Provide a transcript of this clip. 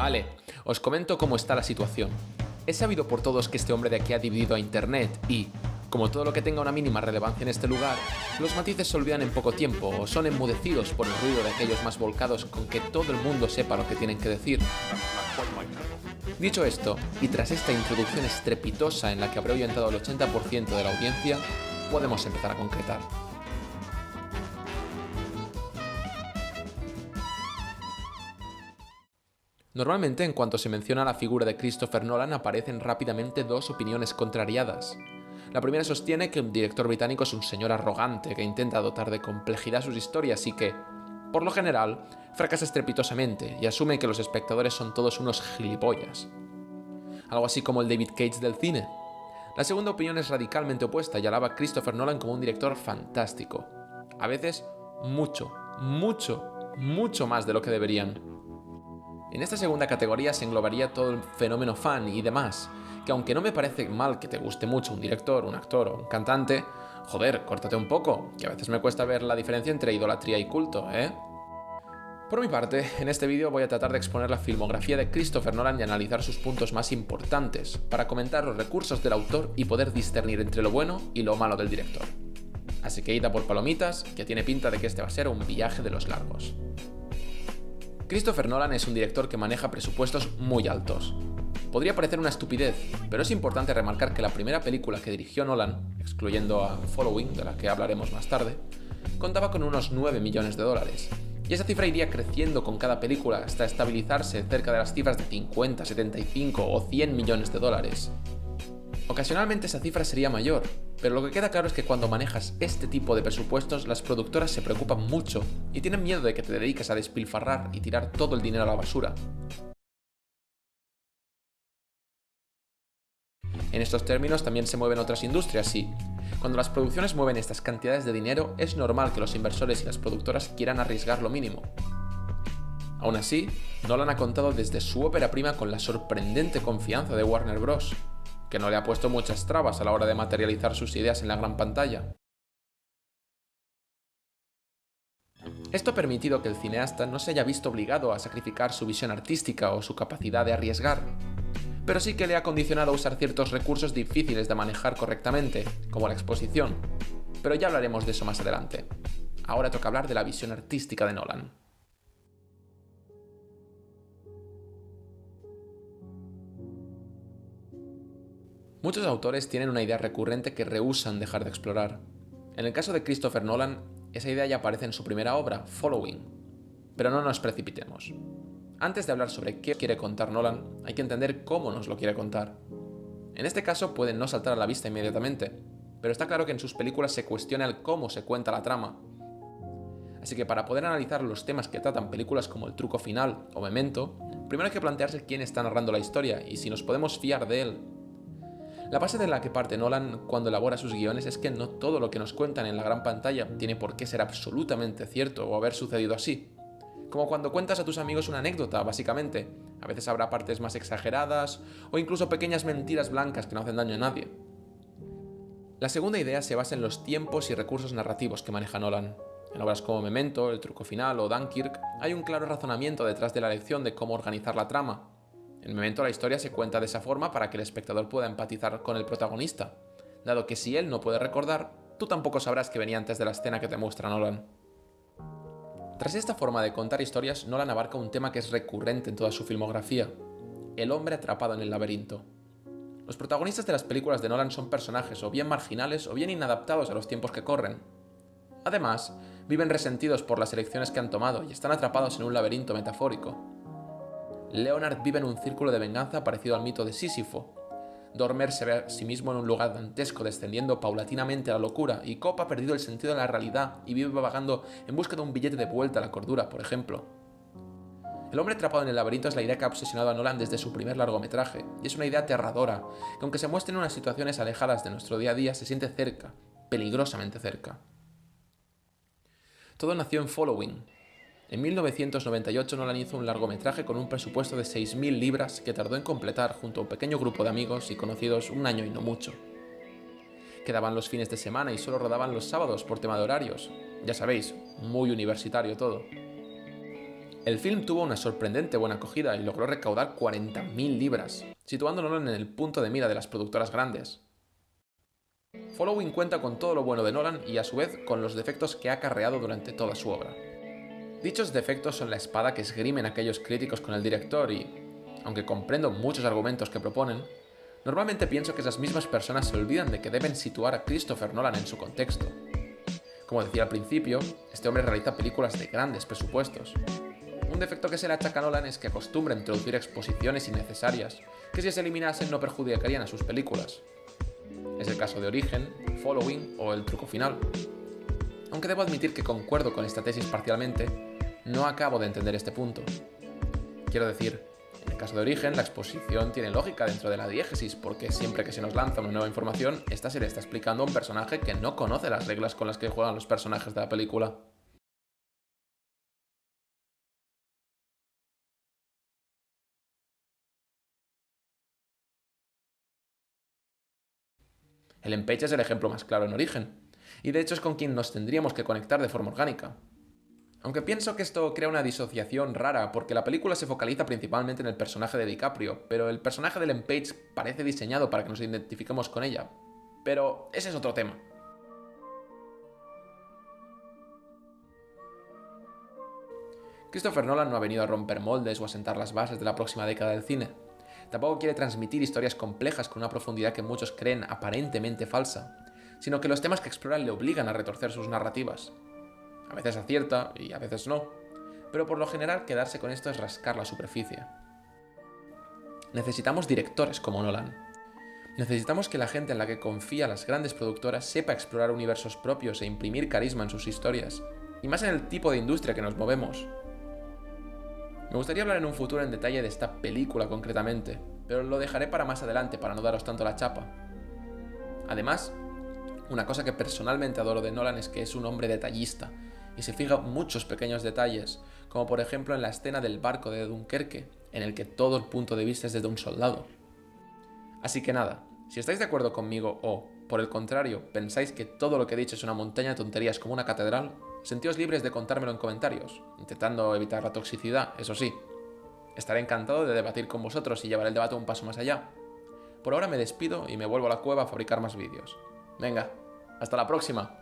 Vale, os comento cómo está la situación. Es sabido por todos que este hombre de aquí ha dividido a Internet y, como todo lo que tenga una mínima relevancia en este lugar, los matices se olvidan en poco tiempo o son enmudecidos por el ruido de aquellos más volcados con que todo el mundo sepa lo que tienen que decir. Dicho esto, y tras esta introducción estrepitosa en la que habré ahuyentado el 80% de la audiencia, podemos empezar a concretar. Normalmente, en cuanto se menciona la figura de Christopher Nolan, aparecen rápidamente dos opiniones contrariadas. La primera sostiene que un director británico es un señor arrogante que intenta dotar de complejidad sus historias y que, por lo general, fracasa estrepitosamente y asume que los espectadores son todos unos gilipollas. Algo así como el David Cage del cine. La segunda opinión es radicalmente opuesta y alaba a Christopher Nolan como un director fantástico. A veces, mucho más de lo que deberían. En esta segunda categoría se englobaría todo el fenómeno fan y demás, que aunque no me parece mal que te guste mucho un director, un actor o un cantante, joder, córtate un poco, que a veces me cuesta ver la diferencia entre idolatría y culto, ¿eh? Por mi parte, en este vídeo voy a tratar de exponer la filmografía de Christopher Nolan y analizar sus puntos más importantes, para comentar los recursos del autor y poder discernir entre lo bueno y lo malo del director. Así que id a por palomitas, que tiene pinta de que este va a ser un viaje de los largos. Christopher Nolan es un director que maneja presupuestos muy altos. Podría parecer una estupidez, pero es importante remarcar que la primera película que dirigió Nolan, excluyendo a Following, de la que hablaremos más tarde, contaba con unos 9 millones de dólares, y esa cifra iría creciendo con cada película hasta estabilizarse cerca de las cifras de 50, 75 o 100 millones de dólares. Ocasionalmente esa cifra sería mayor, pero lo que queda claro es que cuando manejas este tipo de presupuestos, las productoras se preocupan mucho y tienen miedo de que te dediques a despilfarrar y tirar todo el dinero a la basura. En estos términos también se mueven otras industrias y, cuando las producciones mueven estas cantidades de dinero, es normal que los inversores y las productoras quieran arriesgar lo mínimo. Aún así, Nolan ha contado desde su ópera prima con la sorprendente confianza de Warner Bros., que no le ha puesto muchas trabas a la hora de materializar sus ideas en la gran pantalla. Esto ha permitido que el cineasta no se haya visto obligado a sacrificar su visión artística o su capacidad de arriesgar, pero sí que le ha condicionado a usar ciertos recursos difíciles de manejar correctamente, como la exposición, pero ya hablaremos de eso más adelante. Ahora toca hablar de la visión artística de Nolan. Muchos autores tienen una idea recurrente que rehúsan dejar de explorar. En el caso de Christopher Nolan, esa idea ya aparece en su primera obra, Following. Pero no nos precipitemos. Antes de hablar sobre qué quiere contar Nolan, hay que entender cómo nos lo quiere contar. En este caso pueden no saltar a la vista inmediatamente, pero está claro que en sus películas se cuestiona el cómo se cuenta la trama. Así que para poder analizar los temas que tratan películas como El truco final o Memento, primero hay que plantearse quién está narrando la historia y si nos podemos fiar de él. La base de la que parte Nolan cuando elabora sus guiones es que no todo lo que nos cuentan en la gran pantalla tiene por qué ser absolutamente cierto o haber sucedido así. Como cuando cuentas a tus amigos una anécdota, básicamente. A veces habrá partes más exageradas o incluso pequeñas mentiras blancas que no hacen daño a nadie. La segunda idea se basa en los tiempos y recursos narrativos que maneja Nolan. En obras como Memento, El truco final o Dunkirk hay un claro razonamiento detrás de la elección de cómo organizar la trama. En Memento la historia se cuenta de esa forma para que el espectador pueda empatizar con el protagonista, dado que si él no puede recordar, tú tampoco sabrás que venía antes de la escena que te muestra Nolan. Tras esta forma de contar historias, Nolan abarca un tema que es recurrente en toda su filmografía: el hombre atrapado en el laberinto. Los protagonistas de las películas de Nolan son personajes o bien marginales o bien inadaptados a los tiempos que corren. Además, viven resentidos por las elecciones que han tomado y están atrapados en un laberinto metafórico. Leonard vive en un círculo de venganza parecido al mito de Sísifo. Dormer se ve a sí mismo en un lugar dantesco descendiendo paulatinamente a la locura, y Cobb ha perdido el sentido de la realidad y vive vagando en busca de un billete de vuelta a la cordura, por ejemplo. El hombre atrapado en el laberinto es la idea que ha obsesionado a Nolan desde su primer largometraje, y es una idea aterradora, que aunque se muestre en unas situaciones alejadas de nuestro día a día, se siente cerca, peligrosamente cerca. Todo nació en Following. En 1998 Nolan hizo un largometraje con un presupuesto de 6.000 libras que tardó en completar junto a un pequeño grupo de amigos y conocidos un año y no mucho. Quedaban los fines de semana y solo rodaban los sábados por tema de horarios. Ya sabéis, muy universitario todo. El film tuvo una sorprendente buena acogida y logró recaudar 40.000 libras, situándolo en el punto de mira de las productoras grandes. Following cuenta con todo lo bueno de Nolan y a su vez con los defectos que ha acarreado durante toda su obra. Dichos defectos son la espada que esgrimen aquellos críticos con el director y, aunque comprendo muchos argumentos que proponen, normalmente pienso que esas mismas personas se olvidan de que deben situar a Christopher Nolan en su contexto. Como decía al principio, este hombre realiza películas de grandes presupuestos. Un defecto que se le achaca a Nolan es que acostumbra a introducir exposiciones innecesarias, que si se eliminasen no perjudicarían a sus películas. Es el caso de Origen, Following o El truco final. Aunque debo admitir que concuerdo con esta tesis parcialmente, no acabo de entender este punto. Quiero decir, en el caso de Origen, la exposición tiene lógica dentro de la diégesis, porque siempre que se nos lanza una nueva información, esta se le está explicando a un personaje que no conoce las reglas con las que juegan los personajes de la película. Ellen Page es el ejemplo más claro en Origen, y de hecho es con quien nos tendríamos que conectar de forma orgánica. Aunque pienso que esto crea una disociación rara porque la película se focaliza principalmente en el personaje de DiCaprio, pero el personaje de Ellen Page parece diseñado para que nos identifiquemos con ella. Pero ese es otro tema. Christopher Nolan no ha venido a romper moldes o a sentar las bases de la próxima década del cine. Tampoco quiere transmitir historias complejas con una profundidad que muchos creen aparentemente falsa, sino que los temas que explora le obligan a retorcer sus narrativas. A veces acierta y a veces no, pero por lo general quedarse con esto es rascar la superficie. Necesitamos directores como Nolan. Necesitamos que la gente en la que confía las grandes productoras sepa explorar universos propios e imprimir carisma en sus historias, y más en el tipo de industria que nos movemos. Me gustaría hablar en un futuro en detalle de esta película concretamente, pero lo dejaré para más adelante para no daros tanto la chapa. Además, una cosa que personalmente adoro de Nolan es que es un hombre detallista, y se fija en muchos pequeños detalles, como por ejemplo en la escena del barco de Dunkerque, en el que todo el punto de vista es desde un soldado. Así que nada, si estáis de acuerdo conmigo o, por el contrario, pensáis que todo lo que he dicho es una montaña de tonterías como una catedral, sentíos libres de contármelo en comentarios, intentando evitar la toxicidad, eso sí. Estaré encantado de debatir con vosotros y llevar el debate un paso más allá. Por ahora me despido y me vuelvo a la cueva a fabricar más vídeos. Venga, hasta la próxima.